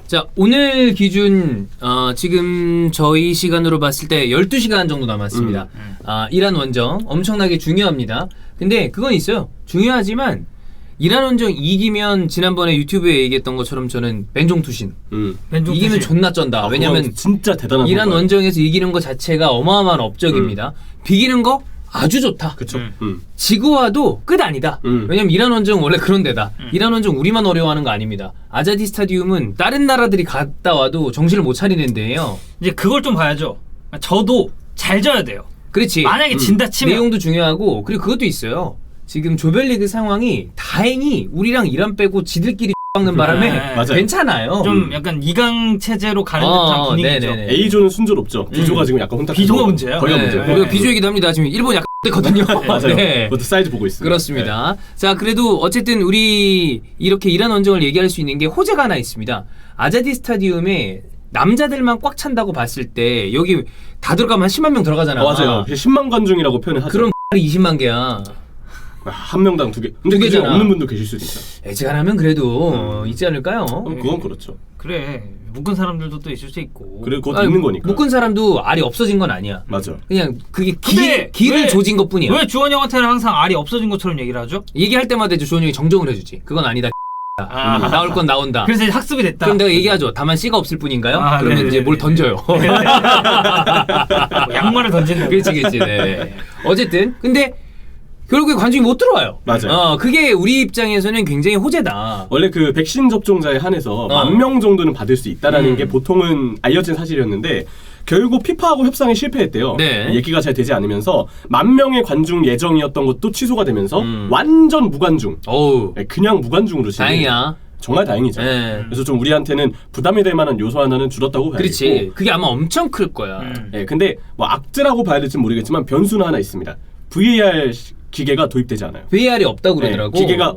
자, 오늘 기준 지금 저희 시간으로 봤을 때 12시간 정도 남았습니다. 이란 원정 엄청나게 중요합니다. 근데 그건 있어요. 중요하지만 이란 원정 이기면 지난번에 유튜브에 얘기했던 것처럼 저는 벤종투신 이기면 존나 쩐다. 왜냐면 진짜 대단한 이란 선거예요. 원정에서 이기는 것 자체가 어마어마한 업적입니다. 비기는 거 아주 좋다. 그쵸. 지고 와도 끝 아니다. 왜냐면 이란 원정 원래 그런 데다. 이란 원정 우리만 어려워하는 거 아닙니다. 아자디 스타디움은 다른 나라들이 갔다 와도 정신을 못 차리는 데예요. 이제 그걸 좀 봐야죠. 저도 잘 져야 돼요. 그렇지. 만약에 진다 치면 내용도 중요하고 그리고 그것도 있어요. 지금 조별리그 상황이 다행히 우리랑 이란 빼고 지들끼리 박는 바람에 맞아요. 괜찮아요. 좀 약간 2강 체제로 가는 듯한 분위기죠. 네네네. A조는 순조롭죠. B조가 지금 약간 혼탁. B조가 문제야. 거기가 네. 문제예요. 우리가 비조이기도 합니다. 지금 일본 약간 됐거든요. 맞아요. 네. 그것도 사이즈 보고 있습니다. 그렇습니다. 자, 그래도 어쨌든 우리 이렇게 이란 원정을 얘기할 수 있는 게 호재가 하나 있습니다. 아자디 스타디움에 남자들만 꽉 찬다고 봤을 때 여기 다 들어가면 한 10만 명 들어가잖아. 맞아요. 10만 관중이라고 표현을 하죠. 그럼 20만 개야. 한 명당 2개. 두 근데 그중에 개잖아. 없는 분도 계실 수도 있어요. 애지간하면 그래도 있지 않을까요? 그건 그렇죠. 그래. 묶은 사람들도 또 있을 수 있고. 그래 그것도 아니, 있는 거니까. 묶은 사람도 알이 없어진 건 아니야. 맞아. 그냥 그게 근데 길을 왜- 조진 것뿐이야. 왜 주원이 형한테는 항상 알이 없어진 것처럼 얘기를 하죠? 얘기할 때마다 이제 조원이 형이 정정을 해주지. 그건 아니다. 나올 건 나온다. 그래서 이제 학습이 됐다. 그럼 내가 얘기하죠. 다만 씨가 없을 뿐인가요? 아, 그러면 네네네. 이제 뭘 던져요. 양말을 던진다. 그렇지. 네. 어쨌든 근데 결국에 관중이 못 들어와요. 맞아요. 그게 우리 입장에서는 굉장히 호재다. 원래 그 백신 접종자에 한해서 10,000명 정도는 받을 수 있다라는 게 보통은 알려진 사실이었는데 결국 피파하고 협상에 실패했대요. 네. 얘기가 잘 되지 않으면서 10,000명의 관중 예정이었던 것도 취소가 되면서 완전 무관중. 어우, 네, 그냥 무관중으로 진행. 다행이야. 정말 다행이죠. 네. 그래서 좀 우리한테는 부담이 될 만한 요소 하나는 줄었다고 봐야겠고. 그렇지. 그게 아마 엄청 클 거야. 네, 근데 뭐 악재라고 봐야 될지 모르겠지만 변수는 하나 있습니다. VAR 기계가 도입되지 않아요. VR이 없다고 네, 그러더라고. 기계가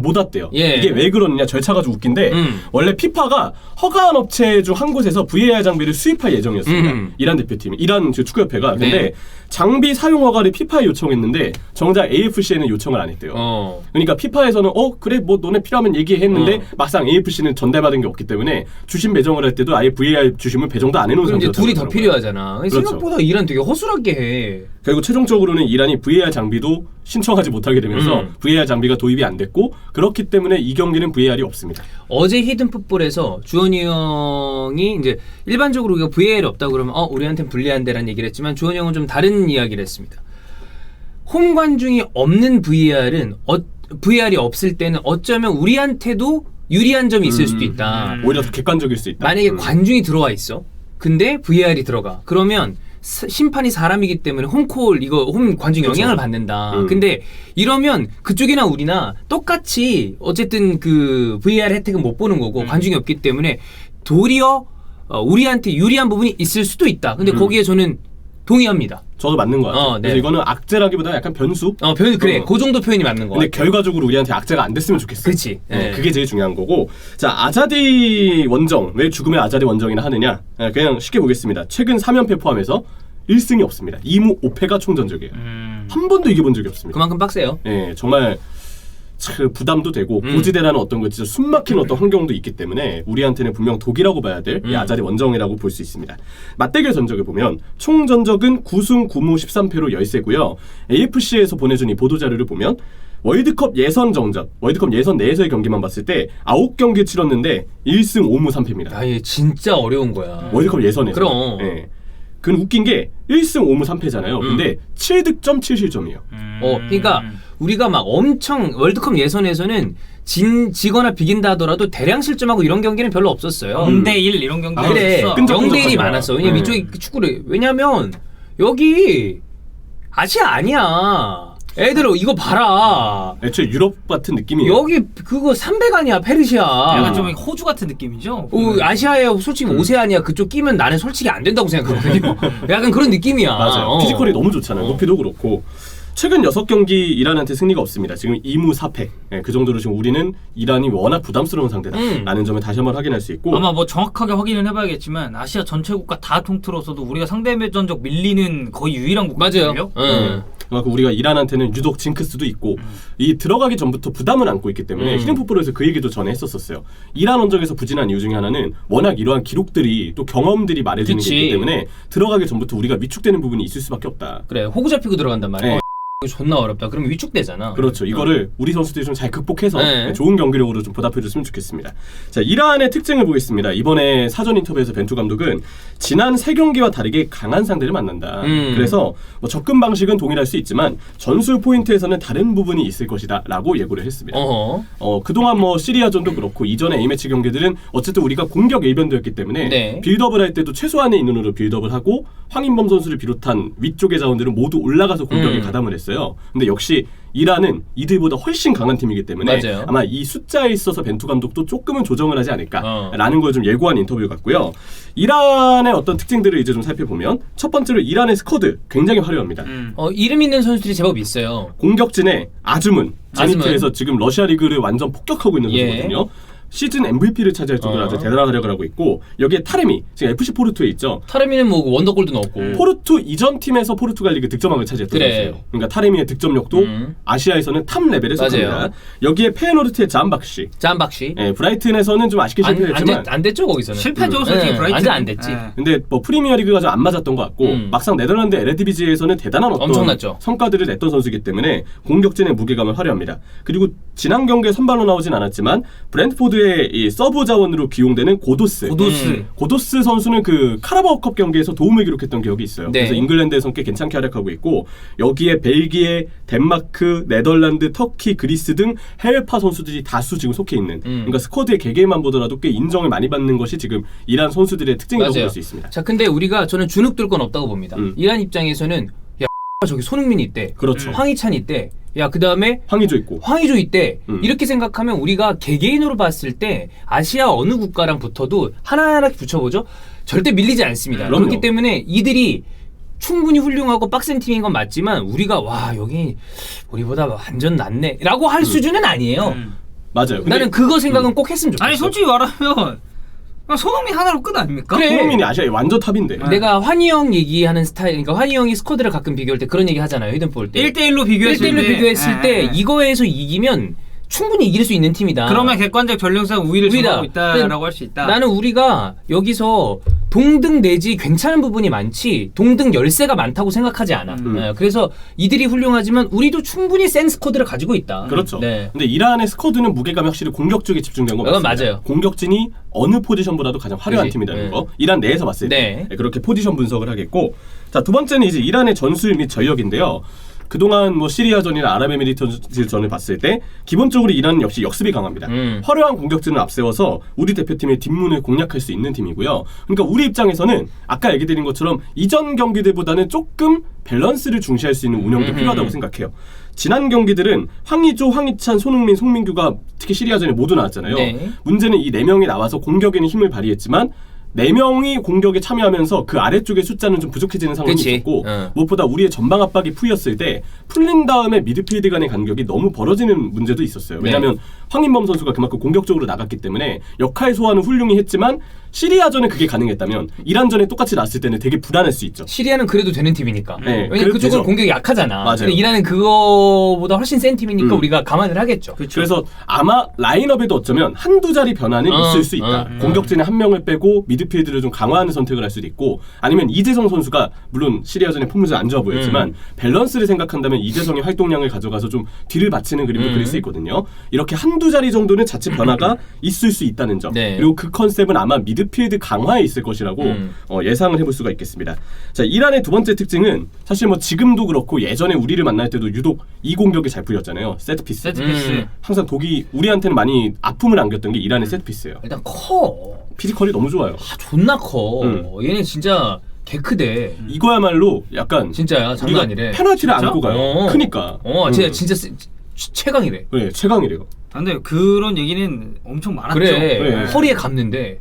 못 왔대요. 예. 이게 왜 그러느냐 절차가 좀 웃긴데 원래 피파가 허가한 업체 중 한 곳에서 VAR 장비를 수입할 예정이었습니다. 이란 대표팀이 이란 축구협회가 근데 네. 장비 사용 허가를 피파에 요청했는데 정작 AFC에는 요청을 안 했대요. 그러니까 피파에서는 그래 뭐 너네 필요하면 얘기했는데 막상 AFC는 전달받은 게 없기 때문에 주심 배정을 할 때도 아예 VAR 주심을 배정도 안 해놓은 그럼 이제 상태였다고 둘이 더 하더라고요. 필요하잖아. 그렇죠. 생각보다 이란 되게 허술하게 해. 결국 최종적으로는 이란이 VAR 장비도 신청하지 못하게 되면서 VAR 장비가 도입이 안 됐고 그렇기 때문에 이 경기는 VAR이 없습니다. 어제 히든풋볼에서 주원이 형이 이제 일반적으로 우리가 VAR이 없다고 그러면 우리한테는 불리한데라는 얘기를 했지만 주원이 형은 좀 다른 이야기를 했습니다. 홈 관중이 없는 VAR은 VAR이 없을 때는 어쩌면 우리한테도 유리한 점이 있을 수도 있다. 오히려 더 객관적일 수 있다. 만약에 관중이 들어와 있어. 근데 VAR이 들어가. 그러면 심판이 사람이기 때문에 홈콜 이거 홈 관중 영향을 받는다. 근데 이러면 그쪽이나 우리나 똑같이 어쨌든 그 VAR 혜택은 못 보는 거고 관중이 없기 때문에 도리어 우리한테 유리한 부분이 있을 수도 있다. 근데 거기에 저는 동의합니다. 저도 맞는 거 같아요. 네. 그래서 이거는 악재라기보다 약간 변수? 그래. 그 정도 표현이 맞는 거 근데 같아. 결과적으로 우리한테 악재가 안 됐으면 좋겠어요. 그치. 네. 그게 제일 중요한 거고. 자, 아자디 원정. 왜 죽음의 아자디 원정이나 하느냐? 그냥 쉽게 보겠습니다. 최근 3연패 포함해서 1승이 없습니다. 2무 5패가 총전적이에요. 한 번도 이겨본 적이 없습니다. 그만큼 빡세요. 네, 정말 참 부담도 되고 고지대라는 어떤 거 진짜 숨막히는 어떤 환경도 있기 때문에 우리한테는 분명 독이라고 봐야 될 이 아자리 원정이라고 볼 수 있습니다. 맞대결 전적을 보면 총 전적은 9승 9무 13패로 열세고요. AFC에서 보내준 이 보도자료를 보면 월드컵 예선 정적, 월드컵 예선 내에서의 경기만 봤을 때 9경기 치렀는데 1승 5무 3패입니다. 얘 진짜 어려운 거야. 월드컵 예선에서. 그럼. 네. 그건 웃긴 게 1승 5무 3패잖아요. 근데 7득점 7실점이에요. 그러니까 우리가 막 엄청 월드컵 예선에서는 지거나 비긴다 하더라도 대량 실점하고 이런 경기는 별로 없었어요. 0대1 이런 경기가 그래. 없었어. 끈적끈적하더라. 0대1이 많았어. 왜냐면 이쪽이 축구를 왜냐면 여기 아시아 아니야. 애들 이거 봐라. 애초에 유럽 같은 느낌이에요. 여기 그거 300 아니야 페르시아. 약간 좀 호주 같은 느낌이죠. 아시아에 솔직히 오세아니아 그쪽 끼면 나는 솔직히 안 된다고 생각하거든요. 약간 그런 느낌이야. 맞아요. 피지컬이 너무 좋잖아요. 높이도 그렇고. 최근 6경기 이란한테 승리가 없습니다. 지금 2무 4패. 그 정도로 지금 우리는 이란이 워낙 부담스러운 상대다라는 점을 다시 한번 확인할 수 있고. 아마 뭐 정확하게 확인은 해봐야겠지만 아시아 전체 국가 다 통틀어서도 우리가 상대 전적 밀리는 거의 유일한 국가거든요. 맞아요. 그러니까 우리가 이란한테는 유독 징크스도 있고 이 들어가기 전부터 부담을 안고 있기 때문에 히든풋볼에서 그 얘기도 전에 했었어요. 이란 원정에서 부진한 이유 중에 하나는 워낙 이러한 기록들이 또 경험들이 말해주는 게 있기 때문에 들어가기 전부터 우리가 위축되는 부분이 있을 수밖에 없다. 그래 호구 잡히고 들어간단 말이야. 네. 이거 존나 어렵다. 그러면 위축되잖아. 그렇죠. 이거를 우리 선수들이 좀 잘 극복해서 네. 좋은 경기력으로 좀 보답해줬으면 좋겠습니다. 자, 이란의 특징을 보겠습니다. 이번에 사전 인터뷰에서 벤투 감독은 지난 3경기와 다르게 강한 상대를 만난다. 그래서 뭐 접근 방식은 동일할 수 있지만 전술 포인트에서는 다른 부분이 있을 것이다 라고 예고를 했습니다. 그동안 뭐 시리아전도 그렇고 이전에 A매치 경기들은 어쨌든 우리가 공격 일변도였기 때문에 네. 빌드업을 할 때도 최소한의 인원으로 빌드업을 하고 황인범 선수를 비롯한 위쪽의 자원들은 모두 올라가서 공격에 가담을 했어요. 근데 역시 이란은 이들보다 훨씬 강한 팀이기 때문에 맞아요. 아마 이 숫자에 있어서 벤투 감독도 조금은 조정을 하지 않을까라는 걸 좀 예고한 인터뷰 같고요. 이란의 어떤 특징들을 이제 좀 살펴보면 첫 번째로 이란의 스쿼드 굉장히 화려합니다. 이름 있는 선수들이 제법 있어요. 공격진에 아즈문, 아즈문. 제니트에서 지금 러시아 리그를 완전 폭격하고 있는 예. 선수거든요. 시즌 MVP를 차지할 정도로 아주 대단한 활약을 하고 있고 여기에 타레미, 지금 FC 포르투에 있죠. 타레미는 뭐 원더골도 넣었고. 포르투 이전 팀에서 포르투갈 리그 득점왕을 차지했던 그래. 선수예요. 그러니까 타레미의 득점력도 아시아에서는 탑 레벨에 속합니다. 맞아요. 여기에 페노르트의 잠박시, 짬박시. 브라이튼에서는 좀 아쉽게 실패했지만 안 됐죠 거기서는. 실패죠 솔직히 브라이튼. 완전 안 됐지. 근데 뭐 프리미어 리그가 좀 안 맞았던 것 같고 막상 네덜란드 에레디비지에서는 대단한 어떤 엄청났죠. 성과들을 냈던 선수이기 때문에 공격진의 무게감을 화려합니다. 그리고 지난 경기에 선발로 나오진 않았지만 브랜트포드의 이 서브 자원으로 기용되는 고도스 선수는 그 카라바오컵 경기에서 도움을 기록했던 기억이 있어요. 네. 그래서 잉글랜드에서 꽤 괜찮게 활약하고 있고 여기에 벨기에, 덴마크, 네덜란드, 터키, 그리스 등 해외파 선수들이 다수 지금 속해 있는 그러니까 스쿼드의 개개만 보더라도 꽤 인정을 많이 받는 것이 지금 이란 선수들의 특징이라고 볼 수 있습니다. 자 근데 우리가 저는 주눅 들 건 없다고 봅니다. 이란 입장에서는 야 저기 손흥민이 있대. 그렇죠. 황희찬이 있대. 야 그다음에 황의조 있고 황의조 있대. 이렇게 생각하면 우리가 개개인으로 봤을 때 아시아 어느 국가랑 붙어도 하나하나 붙여보죠. 절대 밀리지 않습니다. 그럼요. 그렇기 때문에 이들이 충분히 훌륭하고 빡센 팀인 건 맞지만 우리가 와 여기 우리보다 완전 낫네 라고 할 수준은 아니에요. 맞아요. 근데 나는 그거 생각은 꼭 했으면 좋겠어. 아니 솔직히 말하면 그냥 손흥민 하나로 끝 아닙니까? 그래. 손흥민이 아시아의 완전 탑인데. 내가 환희 형 얘기하는 스타일, 그러니까 환희 형이 스쿼드를 가끔 비교할 때 그런 얘기 하잖아요. 히든볼 때. 1대1로 비교했을 1대1로 때 비교했을 때 이거에서 이기면 충분히 이길 수 있는 팀이다. 그러면 객관적 전력상 우위를 우위다. 점하고 있다라고 할 수 있다. 나는 우리가 여기서 동등 내지 괜찮은 부분이 많지 동등 열세가 많다고 생각하지 않아. 그래서 이들이 훌륭하지만 우리도 충분히 센 스쿼드를 가지고 있다. 그렇죠. 네. 근데 이란의 스쿼드는 무게감이 확실히 공격 쪽에 집중된 거 그건 맞습니다. 맞아요. 공격진이 어느 포지션보다도 가장 화려한 그치. 팀이라는 네. 거. 이란 내에서 봤을 때 네. 그렇게 포지션 분석을 하겠고, 자, 두 번째는 이제 이란의 전술 및 전력인데요. 그동안 뭐 시리아전이나 아랍에미리트전을 봤을 때 기본적으로 이란은 역시 역습이 강합니다. 화려한 공격진을 앞세워서 우리 대표팀의 뒷문을 공략할 수 있는 팀이고요. 그러니까 우리 입장에서는 아까 얘기 드린 것처럼 이전 경기들보다는 조금 밸런스를 중시할 수 있는 운영도 필요하다고 생각해요. 지난 경기들은 황의조, 황희찬, 손흥민, 송민규가 특히 시리아전에 모두 나왔잖아요. 네. 문제는 이 4명이 나와서 공격에는 힘을 발휘했지만 4명이 공격에 참여하면서 그 아래쪽의 숫자는 좀 부족해지는 상황이 그치. 있었고 무엇보다 우리의 전방 압박이 풀렸을 때 풀린 다음에 미드필드 간의 간격이 너무 벌어지는 문제도 있었어요. 왜냐하면 황인범 선수가 그만큼 공격적으로 나갔기 때문에 역할 소화는 훌륭히 했지만 시리아전에 그게 가능했다면 이란전에 똑같이 나왔을 때는 되게 불안할 수 있죠. 시리아는 그래도 되는 팀이니까. 네, 왜냐면 그래도 그쪽은 되죠. 공격이 약하잖아. 맞아요. 근데 이란은 그거보다 훨씬 센 팀이니까 우리가 감안을 하겠죠. 그래서 아마 라인업에도 어쩌면 한두 자리 변화는 있을 수 있다. 공격진에 한 명을 빼고 미드필드를 좀 강화하는 선택을 할 수도 있고, 아니면 이재성 선수가 물론 시리아전에 폼이 안 좋아 보였지만 밸런스를 생각한다면 이재성의 활동량을 가져가서 좀 뒤를 받치는 그림도 그릴 수 있거든요. 이렇게 한두 자리 정도는 자칫 변화가 있을 수 있다는 점. 네. 그리고 그 컨셉은 아마 미드필드 강화에 있을 것이라고 예상을 해볼 수가 있겠습니다. 자, 이란의 두 번째 특징은 사실 뭐 지금도 그렇고 예전에 우리를 만날 때도 유독 이 공격이 잘 풀렸잖아요. 세트피스. 세트피스. 항상 독이 우리한테는 많이 아픔을 안겼던 게 이란의 세트피스예요. 일단 커. 피지컬이 너무 좋아요. 존나 커. 얘네 진짜 개 크대. 이거야말로 약간 진짜야, 장난 우리가 아니래. 페널티를 진짜? 안고 가요. 크니까. 진짜 최강이래. 그래, 최강이래요. 근데 그런 얘기는 엄청 많았죠. 그래. 네. 허리에 감는데.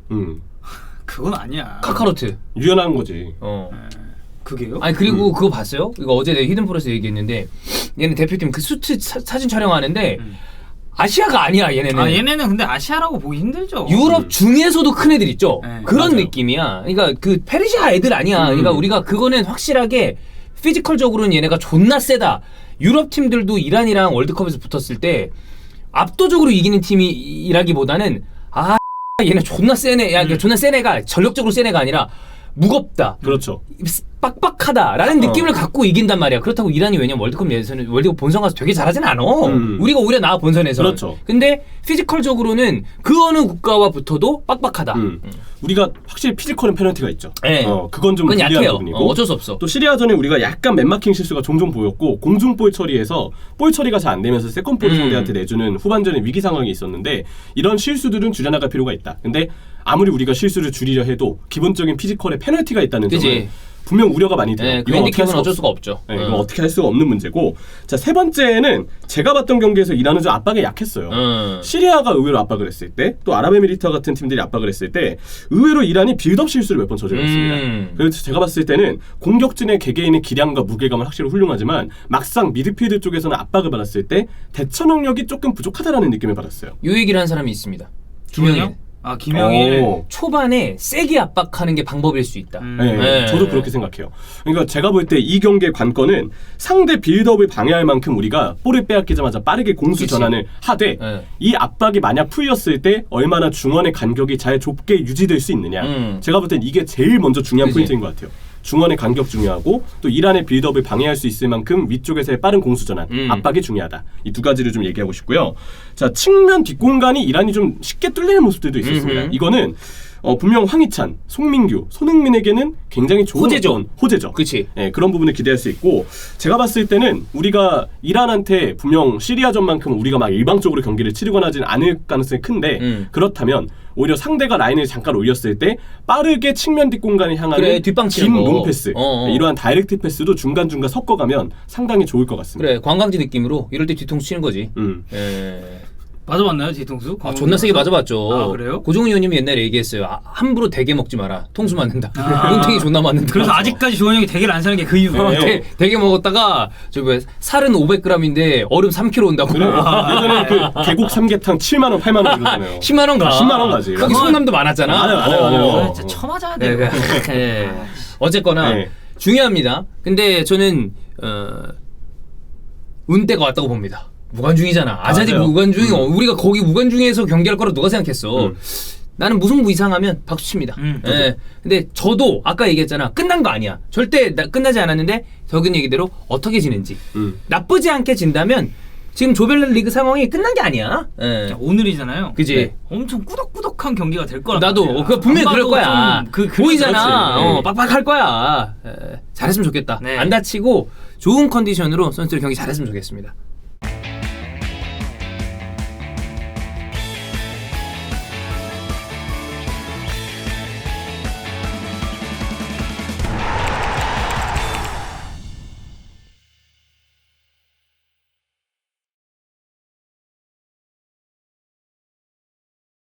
그건 아니야. 카카로트. 유연한 거지. 그게요? 아니 그리고 그거 봤어요? 이거 어제 내가 히든프로에서 얘기했는데 얘는 대표팀 그 수트 사진 촬영하는데 아시아가 아니야 얘네는. 아 얘네는 근데 아시아라고 보기 힘들죠. 유럽 중에서도 큰 애들 있죠. 네, 그런 맞아요. 느낌이야. 그러니까 그 페르시아 애들 아니야. 그러니까 우리가 그거는 확실하게 피지컬적으로는 얘네가 존나 세다. 유럽 팀들도 이란이랑 월드컵에서 붙었을 때 압도적으로 이기는 팀이라기보다는 얘네 존나 세네. 야, 존나 세네가 전력적으로 세네가 아니라 무겁다. 그렇죠. 빡빡하다라는 느낌을 갖고 이긴단 말이야. 그렇다고 이란이 왜냐면 월드컵 예선은 월드컵 본선 가서 되게 잘하진 않아. 우리가 오히려 나아 본선에서. 그렇죠. 근데 피지컬적으로는 그 어느 국가와 붙어도 빡빡하다. 우리가 확실히 피지컬은 페널티가 있죠. 네. 그건 좀 그건 불리한 약해요. 부분이고. 어쩔 수 없어. 또 시리아전에 우리가 약간 맨마킹 실수가 종종 보였고 공중볼 처리에서 볼 처리가 잘 안 되면서 세컨볼을 상대한테 내주는 후반전에 위기 상황이 있었는데 이런 실수들은 줄여나갈 필요가 있다. 근데 아무리 우리가 실수를 줄이려 해도 기본적인 피지컬에 페널티가 있다는 그치. 점은 분명 우려가 많이 돼요. 네, 그 이건 어떻게 할 핸디캡은 수가 어쩔 없- 수가 없죠. 네, 이건 어떻게 할 수가 없는 문제고. 자, 세 번째는 제가 봤던 경기에서 이란은 좀 압박에 약했어요. 시리아가 의외로 압박을 했을 때, 또 아랍에미리트와 같은 팀들이 압박을 했을 때 의외로 이란이 빌드업 실수를 몇 번 저질렀습니다. 그래서 제가 봤을 때는 공격진의 개개인의 기량과 무게감은 확실히 훌륭하지만 막상 미드필드 쪽에서는 압박을 받았을 때 대처 능력이 조금 부족하다라는 느낌을 받았어요. 요 얘기를 한 사람이 있습니다. 김영일? 아 김영일. 오. 초반에 세게 압박하는 게 방법일 수 있다. 네, 네. 저도 그렇게 생각해요. 그러니까 제가 볼 때 이 경기의 관건은 상대 빌드업을 방해할 만큼 우리가 볼을 빼앗기자마자 빠르게 공수 그치. 전환을 하되 네. 이 압박이 만약 풀렸을 때 얼마나 중원의 간격이 잘 좁게 유지될 수 있느냐. 제가 볼 땐 이게 제일 먼저 중요한 그치. 포인트인 것 같아요. 중원의 간격 중요하고 또 이란의 빌드업을 방해할 수 있을 만큼 위쪽에서의 빠른 공수 전환, 압박이 중요하다. 이 두 가지를 좀 얘기하고 싶고요. 자, 측면 뒷공간이 이란이 좀 쉽게 뚫리는 모습들도 있었습니다. 이거는 분명 황희찬, 송민규, 손흥민에게는 굉장히 좋은 호재죠. 어떤 호재죠. 그치. 네, 그런 부분을 기대할 수 있고 제가 봤을 때는 우리가 이란한테 분명 시리아전만큼 우리가 막 일방적으로 경기를 치르거나 하진 않을 가능성이 큰데 그렇다면 오히려 상대가 라인을 잠깐 올렸을 때 빠르게 측면 뒷공간을 향하는 그래, 뒷방 치는 긴 거. 롱패스 어어. 이러한 다이렉트 패스도 중간중간 섞어가면 상당히 좋을 것 같습니다. 그래 관광지 느낌으로 이럴 때 뒤통수 치는 거지. 네. 맞아봤나요 뒤통수? 아 존나 세게 맞아봤죠. 아, 그래요? 고종훈 의원님이 옛날에 얘기했어요. 함부로 대게 먹지 마라. 통수 맞는다. 눈탱이 존나 맞는다. 그래서 아직까지 조원 형이 대게를 안 사는 게 그 이유. 네. 대게 먹었다가 저기 뭐야 살은 500g인데 얼음 3kg 온다고. 그래. 예전에 그 계곡 삼계탕 7만 원, 8만 원 이러잖아요. 10만 원 가. 10만 원 가지. 거기 성남도 많았잖아. 맞아요. 진짜 쳐맞아야 네, 돼요. 네. 어쨌거나 네. 중요합니다. 근데 저는 운때가 왔다고 봅니다. 무관중이잖아. 아자디 맞아요. 무관중이 우리가 거기 무관중에서 경기할 거라 누가 생각했어. 나는 무승부 이상하면 박수 칩니다. 예. 근데 저도 아까 얘기했잖아. 끝난 거 아니야. 절대 끝나지 않았는데 덕은 얘기대로 어떻게 지는지. 나쁘지 않게 진다면 지금 조별리그 상황이 끝난 게 아니야. 예. 자, 오늘이잖아요. 그지? 네. 엄청 꾸덕꾸덕한 경기가 될 거란 나도 말이야. 그거 분명히 안 그럴 봐도 거야. 좀 그럴 보이잖아. 그렇지. 빡빡할 거야. 잘했으면 좋겠다. 네. 안 다치고 좋은 컨디션으로 선수들 경기 잘했으면 좋겠습니다.